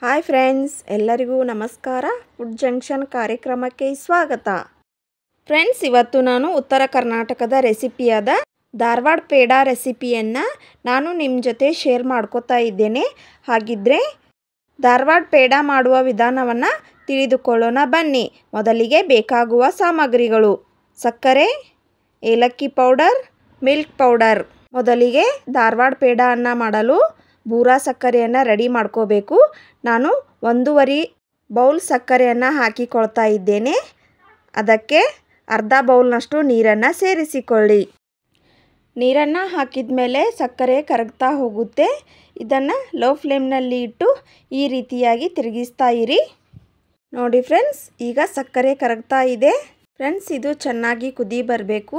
Hi friends, ಎಲ್ಲರಿಗೂ ನಮಸ್ಕಾರ. Food junction ಕಾರ್ಯಕ್ರಮಕ್ಕೆ ಸ್ವಾಗತ. ಫ್ರೆಂಡ್ಸ್, ಇವತ್ತು ನಾನು ಉತ್ತರ ಕರ್ನಾಟಕದ ರೆಸಿಪಿಯಾದ ಧಾರವಾಡ ಪೇಡ ರೆಸಿಪಿಯನ್ನು ನಾನು ನಿಮ್ಮ ಜೊತೆ ಶೇರ್ ಮಾಡ್ಕೋತಾ ಇದ್ದೇನೆ. ಹಾಗಿದ್ದರೆ ಧಾರವಾಡ ಪೇಡ ಮಾಡುವ ವಿಧಾನವನ್ನು ತಿಳಿದುಕೊಳ್ಳೋಣ ಬನ್ನಿ. ಮೊದಲಿಗೆ ಬೇಕಾಗುವ ಸಾಮಗ್ರಿಗಳು: ಸಕ್ಕರೆ, ಏಲಕ್ಕಿ ಪೌಡರ್, ಮಿಲ್ಕ್ ಪೌಡರ್. ಮೊದಲಿಗೆ ಧಾರವಾಡ ಪೇಡವನ್ನು ಮಾಡಲು ಬೂರಾ ಸಕ್ಕರೆಯನ್ನು ರೆಡಿ ಮಾಡ್ಕೋಬೇಕು. ನಾನು 1.5 ಬೌಲ್ ಸಕ್ಕರೆಯನ್ನು ಹಾಕಿಕೊಳ್ತಾ ಇದ್ದೇನೆ. ಅದಕ್ಕೆ ಅರ್ಧ ಬೌಲ್ನಷ್ಟು ನೀರನ್ನು ಸೇರಿಸಿಕೊಳ್ಳಿ. ನೀರನ್ನು ಹಾಕಿದ ಮೇಲೆ ಸಕ್ಕರೆ ಕರಗ್ತಾ ಹೋಗುತ್ತೆ. ಇದನ್ನು ಲೋ ಫ್ಲೇಮ್ನಲ್ಲಿ ಇಟ್ಟು ಈ ರೀತಿಯಾಗಿ ತಿರುಗಿಸ್ತಾ ಇರಿ. ನೋಡಿ ಫ್ರೆಂಡ್ಸ್, ಈಗ ಸಕ್ಕರೆ ಕರಗ್ತಾ ಇದೆ. ಫ್ರೆಂಡ್ಸ್, ಇದು ಚೆನ್ನಾಗಿ ಕುದಿ ಬರಬೇಕು.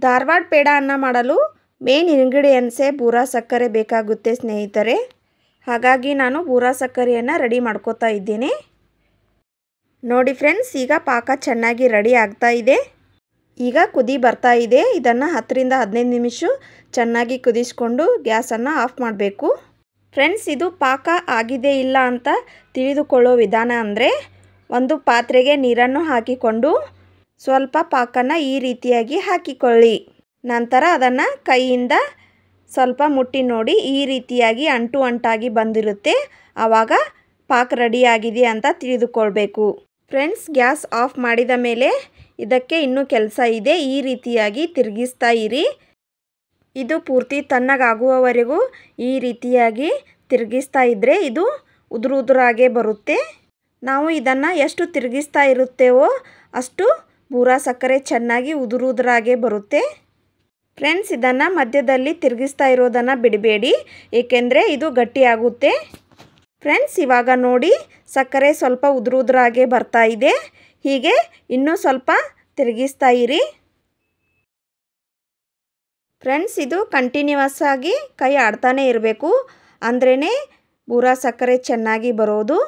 ಧಾರವಾಡ ಪೇಡವನ್ನು ಮಾಡಲು ಮೇನ್ ಇಂಗ್ರೀಡಿಯೆಂಟ್ಸೇ ಬೂರಾ ಸಕ್ಕರೆ ಬೇಕಾಗುತ್ತೆ ಸ್ನೇಹಿತರೆ. ಹಾಗಾಗಿ ನಾನು ಬೂರಾ ಸಕ್ಕರೆಯನ್ನು ರೆಡಿ ಮಾಡ್ಕೋತಾ ಇದ್ದೇನೆ. ನೋಡಿ ಫ್ರೆಂಡ್ಸ್, ಈಗ ಪಾಕ ಚೆನ್ನಾಗಿ ರೆಡಿ ಆಗ್ತಾ ಇದೆ. ಈಗ ಕುದಿ ಬರ್ತಾ ಇದೆ. ಇದನ್ನು 10ರಿಂದ 15 ನಿಮಿಷ ಚೆನ್ನಾಗಿ ಕುದಿಸ್ಕೊಂಡು ಗ್ಯಾಸನ್ನು ಆಫ್ ಮಾಡಬೇಕು. ಫ್ರೆಂಡ್ಸ್, ಇದು ಪಾಕ ಆಗಿದೆ ಇಲ್ಲ ಅಂತ ತಿಳಿದುಕೊಳ್ಳೋ ವಿಧಾನ ಅಂದರೆ, ಒಂದು ಪಾತ್ರೆಗೆ ನೀರನ್ನು ಹಾಕಿಕೊಂಡು ಸ್ವಲ್ಪ ಪಾಕನ ಈ ರೀತಿಯಾಗಿ ಹಾಕಿಕೊಳ್ಳಿ. ನಂತರ ಅದನ್ನು ಕೈಯಿಂದ ಸ್ವಲ್ಪ ಮುಟ್ಟಿ ನೋಡಿ, ಈ ರೀತಿಯಾಗಿ ಅಂಟು ಅಂಟಾಗಿ ಬಂದಿರುತ್ತೆ. ಆವಾಗ ಪಾಕ ರೆಡಿಯಾಗಿದೆ ಅಂತ ತಿಳಿದುಕೊಳ್ಬೇಕು. ಫ್ರೆಂಡ್ಸ್, ಗ್ಯಾಸ್ ಆಫ್ ಮಾಡಿದ ಮೇಲೆ ಇದಕ್ಕೆ ಇನ್ನೂ ಕೆಲಸ ಇದೆ. ಈ ರೀತಿಯಾಗಿ ತಿರುಗಿಸ್ತಾ ಇರಿ. ಇದು ಪೂರ್ತಿ ತಣ್ಣಗಾಗುವವರೆಗೂ ಈ ರೀತಿಯಾಗಿ ತಿರುಗಿಸ್ತಾ ಇದ್ದರೆ ಇದು ಉದುರಾಗೆ ಬರುತ್ತೆ. ನಾವು ಇದನ್ನು ಎಷ್ಟು ತಿರುಗಿಸ್ತಾ ಇರುತ್ತೇವೋ ಅಷ್ಟು ಬೂರಾ ಸಕ್ಕರೆ ಚೆನ್ನಾಗಿ ಉದುರಾಗೆ ಬರುತ್ತೆ. ಫ್ರೆಂಡ್ಸ್, ಇದನ್ನು ಮಧ್ಯದಲ್ಲಿ ತಿರುಗಿಸ್ತಾ ಇರೋದನ್ನು ಬಿಡಬೇಡಿ, ಏಕೆಂದರೆ ಇದು ಗಟ್ಟಿಯಾಗುತ್ತೆ. ಫ್ರೆಂಡ್ಸ್, ಇವಾಗ ನೋಡಿ ಸಕ್ಕರೆ ಸ್ವಲ್ಪ ಉದುರಾಗೆ ಬರ್ತಾ ಇದೆ. ಹೀಗೆ ಇನ್ನೂ ಸ್ವಲ್ಪ ತಿರುಗಿಸ್ತಾ ಇರಿ. ಫ್ರೆಂಡ್ಸ್, ಇದು ಕಂಟಿನ್ಯೂಸ್ ಆಗಿ ಕೈ ಆಡ್ತಾನೆ ಇರಬೇಕು, ಅಂದ್ರೇ ಬೂರಾ ಸಕ್ಕರೆ ಚೆನ್ನಾಗಿ ಬರೋದು.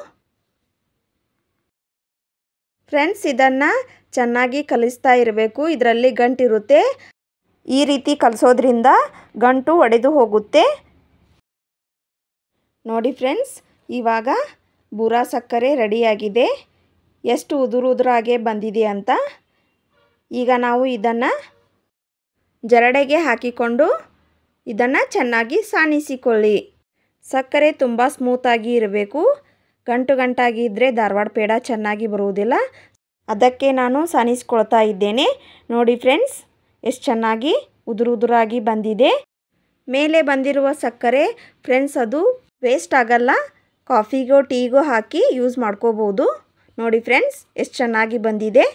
ಫ್ರೆಂಡ್ಸ್, ಇದನ್ನು ಚೆನ್ನಾಗಿ ಕಲಿಸ್ತಾ ಇರಬೇಕು. ಇದರಲ್ಲಿ ಗಂಟಿರುತ್ತೆ. ಈ ರೀತಿ ಕಲಿಸೋದ್ರಿಂದ ಗಂಟು ಒಡೆದು ಹೋಗುತ್ತೆ. ನೋಡಿ ಫ್ರೆಂಡ್ಸ್, ಇವಾಗ ಬೂರಾ ಸಕ್ಕರೆ ರೆಡಿಯಾಗಿದೆ. ಎಷ್ಟು ಉದುರಾಗೆ ಬಂದಿದೆ ಅಂತ. ಈಗ ನಾವು ಇದನ್ನು ಜರಡೆಗೆ ಹಾಕಿಕೊಂಡು ಇದನ್ನು ಚೆನ್ನಾಗಿ ಸಾಣಿಸಿಕೊಳ್ಳಿ. ಸಕ್ಕರೆ ತುಂಬ ಸ್ಮೂತಾಗಿ ಇರಬೇಕು. ಗಂಟಾಗಿ ಇದ್ದರೆ ಧಾರವಾಡ ಪೇಡ ಚೆನ್ನಾಗಿ ಬರುವುದಿಲ್ಲ. ಅದಕ್ಕೆ ನಾನು ಸಾಣಿಸ್ಕೊಳ್ತಾ ಇದ್ದೇನೆ. ನೋಡಿ ಫ್ರೆಂಡ್ಸ್, ಎಷ್ಟು ಚೆನ್ನಾಗಿ ಉದುರಾಗಿ ಬಂದಿದೆ. ಮೇಲೆ ಬಂದಿರುವ ಸಕ್ಕರೆ ಫ್ರೆಂಡ್ಸ್ ಅದು ವೇಸ್ಟ್ ಆಗಲ್ಲ. ಕಾಫಿಗೋ ಟೀಗೋ ಹಾಕಿ ಯೂಸ್ ಮಾಡ್ಕೋಬೋದು. ನೋಡಿ ಫ್ರೆಂಡ್ಸ್, ಎಷ್ಟು ಚೆನ್ನಾಗಿ ಬಂದಿದೆ.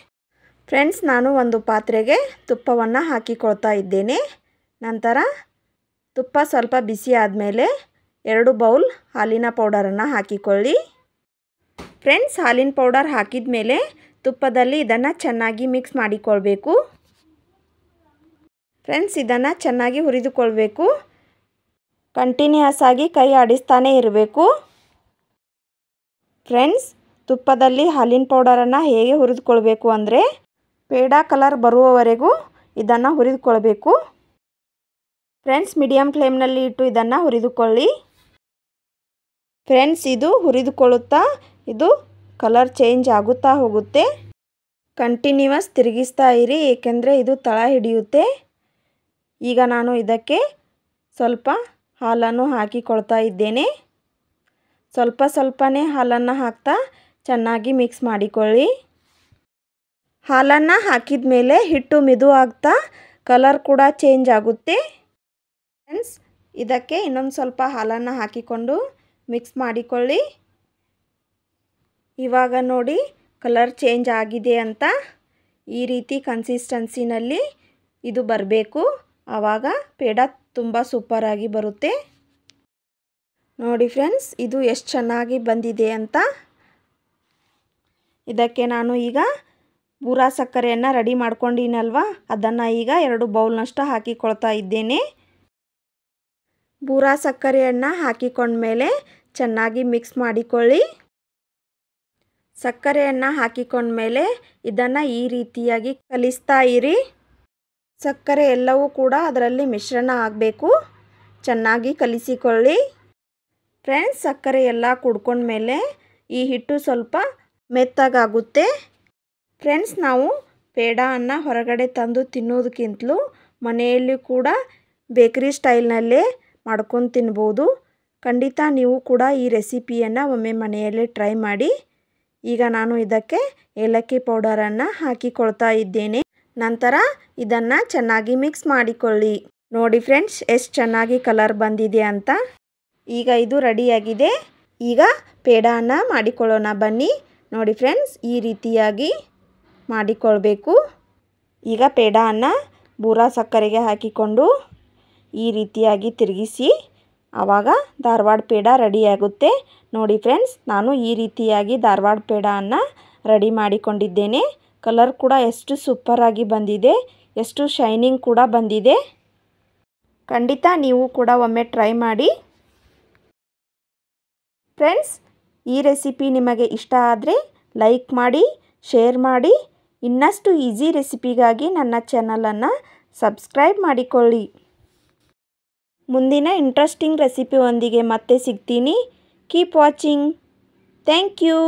ಫ್ರೆಂಡ್ಸ್, ನಾನು ಒಂದು ಪಾತ್ರೆಗೆ ತುಪ್ಪವನ್ನು ಹಾಕಿಕೊಳ್ತಾ ಇದ್ದೇನೆ. ನಂತರ ತುಪ್ಪ ಸ್ವಲ್ಪ ಬಿಸಿ ಆದಮೇಲೆ 2 ಬೌಲ್ ಹಾಲಿನ ಪೌಡರನ್ನು ಹಾಕಿಕೊಳ್ಳಿ. ಫ್ರೆಂಡ್ಸ್, ಹಾಲಿನ ಪೌಡರ್ ಹಾಕಿದ ಮೇಲೆ ತುಪ್ಪದಲ್ಲಿ ಇದನ್ನು ಚೆನ್ನಾಗಿ ಮಿಕ್ಸ್ ಮಾಡಿಕೊಳ್ಬೇಕು. ಫ್ರೆಂಡ್ಸ್, ಇದನ್ನು ಚೆನ್ನಾಗಿ ಹುರಿದುಕೊಳ್ಬೇಕು. ಕಂಟಿನ್ಯೂಸ್ ಆಗಿ ಕೈ ಆಡಿಸ್ತಾನೆ ಇರಬೇಕು. ಫ್ರೆಂಡ್ಸ್, ತುಪ್ಪದಲ್ಲಿ ಹಾಲಿನ ಪೌಡರನ್ನು ಹೇಗೆ ಹುರಿದುಕೊಳ್ಬೇಕು ಅಂದರೆ, ಪೇಡ ಕಲರ್ ಬರುವವರೆಗೂ ಇದನ್ನು ಹುರಿದುಕೊಳ್ಬೇಕು. ಫ್ರೆಂಡ್ಸ್, ಮೀಡಿಯಮ್ ಫ್ಲೇಮ್ನಲ್ಲಿ ಇಟ್ಟು ಇದನ್ನು ಹುರಿದುಕೊಳ್ಳಿ. ಫ್ರೆಂಡ್ಸ್, ಇದು ಹುರಿದುಕೊಳ್ಳುತ್ತಾ ಇದು ಕಲರ್ ಚೇಂಜ್ ಆಗುತ್ತಾ ಹೋಗುತ್ತೆ. ಕಂಟಿನ್ಯೂಸ್ ತಿರುಗಿಸ್ತಾ ಇರಿ, ಏಕೆಂದರೆ ಇದು ತಳ ಹಿಡಿಯುತ್ತೆ. ಈಗ ನಾನು ಇದಕ್ಕೆ ಸ್ವಲ್ಪ ಹಾಲನ್ನು ಹಾಕಿಕೊಳ್ತಾ ಇದ್ದೇನೆ. ಸ್ವಲ್ಪನೇ ಹಾಲನ್ನು ಹಾಕ್ತಾ ಚೆನ್ನಾಗಿ ಮಿಕ್ಸ್ ಮಾಡಿಕೊಳ್ಳಿ. ಹಾಲನ್ನು ಹಾಕಿದ ಮೇಲೆ ಹಿಟ್ಟು ಮೆದು ಆಗ್ತಾ ಕಲರ್ ಕೂಡ ಚೇಂಜ್ ಆಗುತ್ತೆ. ಫ್ರೆಂಡ್ಸ್, ಇದಕ್ಕೆ ಇನ್ನೊಂದು ಸ್ವಲ್ಪ ಹಾಲನ್ನು ಹಾಕಿಕೊಂಡು ಮಿಕ್ಸ್ ಮಾಡಿಕೊಳ್ಳಿ. ಇವಾಗ ನೋಡಿ ಕಲರ್ ಚೇಂಜ್ ಆಗಿದೆ ಅಂತ. ಈ ರೀತಿ ಕನ್ಸಿಸ್ಟೆನ್ಸಿನಲ್ಲಿ ಇದು ಬರಬೇಕು. ಆವಾಗ ಪೇಡ ತುಂಬ ಸೂಪರಾಗಿ ಬರುತ್ತೆ. ನೋಡಿ ಫ್ರೆಂಡ್ಸ್, ಇದು ಎಷ್ಟು ಚೆನ್ನಾಗಿ ಬಂದಿದೆ ಅಂತ. ಇದಕ್ಕೆ ನಾನು ಈಗ ಬೂರಾ ಸಕ್ಕರೆಯನ್ನು ರೆಡಿ ಮಾಡ್ಕೊಂಡಿನಲ್ವ, ಅದನ್ನು ಈಗ 2 ಬೌಲ್ನಷ್ಟು ಹಾಕಿಕೊಳ್ತಾ ಇದ್ದೇನೆ. ಬೂರಾ ಸಕ್ಕರೆಯನ್ನು ಹಾಕಿಕೊಂಡ್ಮೇಲೆ ಚೆನ್ನಾಗಿ ಮಿಕ್ಸ್ ಮಾಡಿಕೊಳ್ಳಿ. ಸಕ್ಕರೆಯನ್ನು ಹಾಕಿಕೊಂಡ್ಮೇಲೆ ಇದನ್ನು ಈ ರೀತಿಯಾಗಿ ಕಲಿಸ್ತಾ ಇರಿ. ಸಕ್ಕರೆ ಎಲ್ಲವೂ ಕೂಡ ಅದರಲ್ಲಿ ಮಿಶ್ರಣ ಆಗಬೇಕು. ಚೆನ್ನಾಗಿ ಕಲಿಸಿಕೊಳ್ಳಿ. ಫ್ರೆಂಡ್ಸ್, ಸಕ್ಕರೆ ಎಲ್ಲ ಕುಡ್ಕೊಂಡ್ಮೇಲೆ ಈ ಹಿಟ್ಟು ಸ್ವಲ್ಪ ಮೆತ್ತಗಾಗುತ್ತೆ. ಫ್ರೆಂಡ್ಸ್, ನಾವು ಪೇಡಾವನ್ನು ಹೊರಗಡೆ ತಂದು ತಿನ್ನೋದಕ್ಕಿಂತಲೂ ಮನೆಯಲ್ಲಿ ಕೂಡ ಬೇಕರಿ ಸ್ಟೈಲ್ನಲ್ಲೇ ಮಾಡ್ಕೊಂಡು ತಿನ್ಬೋದು. ಖಂಡಿತ ನೀವು ಕೂಡ ಈ ರೆಸಿಪಿಯನ್ನು ಒಮ್ಮೆ ಮನೆಯಲ್ಲೇ ಟ್ರೈ ಮಾಡಿ. ಈಗ ನಾನು ಇದಕ್ಕೆ ಏಲಕ್ಕಿ ಪೌಡರನ್ನು ಹಾಕಿಕೊಳ್ತಾ ಇದ್ದೇನೆ. ನಂತರ ಇದನ್ನು ಚೆನ್ನಾಗಿ ಮಿಕ್ಸ್ ಮಾಡಿಕೊಳ್ಳಿ. ನೋಡಿ ಫ್ರೆಂಡ್ಸ್, ಎಷ್ಟು ಚೆನ್ನಾಗಿ ಕಲರ್ ಬಂದಿದೆ ಅಂತ. ಈಗ ಇದು ರೆಡಿಯಾಗಿದೆ. ಈಗ ಪೇಡಾವನ್ನು ಮಾಡಿಕೊಳ್ಳೋಣ ಬನ್ನಿ. ನೋಡಿ ಫ್ರೆಂಡ್ಸ್, ಈ ರೀತಿಯಾಗಿ ಮಾಡಿಕೊಳ್ಬೇಕು. ಈಗ ಪೇಡಾವನ್ನು ಬೂರಾ ಸಕ್ಕರೆಗೆ ಹಾಕಿಕೊಂಡು ಈ ರೀತಿಯಾಗಿ ತಿರುಗಿಸಿ, ಆವಾಗ ಧಾರವಾಡ ಪೇಡ ರೆಡಿಯಾಗುತ್ತೆ. ನೋಡಿ ಫ್ರೆಂಡ್ಸ್, ನಾನು ಈ ರೀತಿಯಾಗಿ ಧಾರವಾಡ ಪೇಡಾವನ್ನು ರೆಡಿ ಮಾಡಿಕೊಂಡಿದ್ದೇನೆ. ಕಲರ್ ಕೂಡ ಎಷ್ಟು ಸೂಪರಾಗಿ ಬಂದಿದೆ, ಎಷ್ಟು ಶೈನಿಂಗ್ ಕೂಡ ಬಂದಿದೆ. ಖಂಡಿತ ನೀವು ಕೂಡ ಒಮ್ಮೆ ಟ್ರೈ ಮಾಡಿ. ಫ್ರೆಂಡ್ಸ್, ಈ ರೆಸಿಪಿ ನಿಮಗೆ ಇಷ್ಟ ಆದರೆ ಲೈಕ್ ಮಾಡಿ, ಶೇರ್ ಮಾಡಿ. ಇನ್ನಷ್ಟು ಈಸಿ ರೆಸಿಪಿಗಾಗಿ ನನ್ನ ಚಾನಲನ್ನು ಸಬ್ಸ್ಕ್ರೈಬ್ ಮಾಡಿಕೊಳ್ಳಿ. ಮುಂದಿನ ಇಂಟ್ರೆಸ್ಟಿಂಗ್ ರೆಸಿಪಿಯೊಂದಿಗೆ ಮತ್ತೆ ಸಿಗ್ತೀನಿ. Keep watching. Thank you.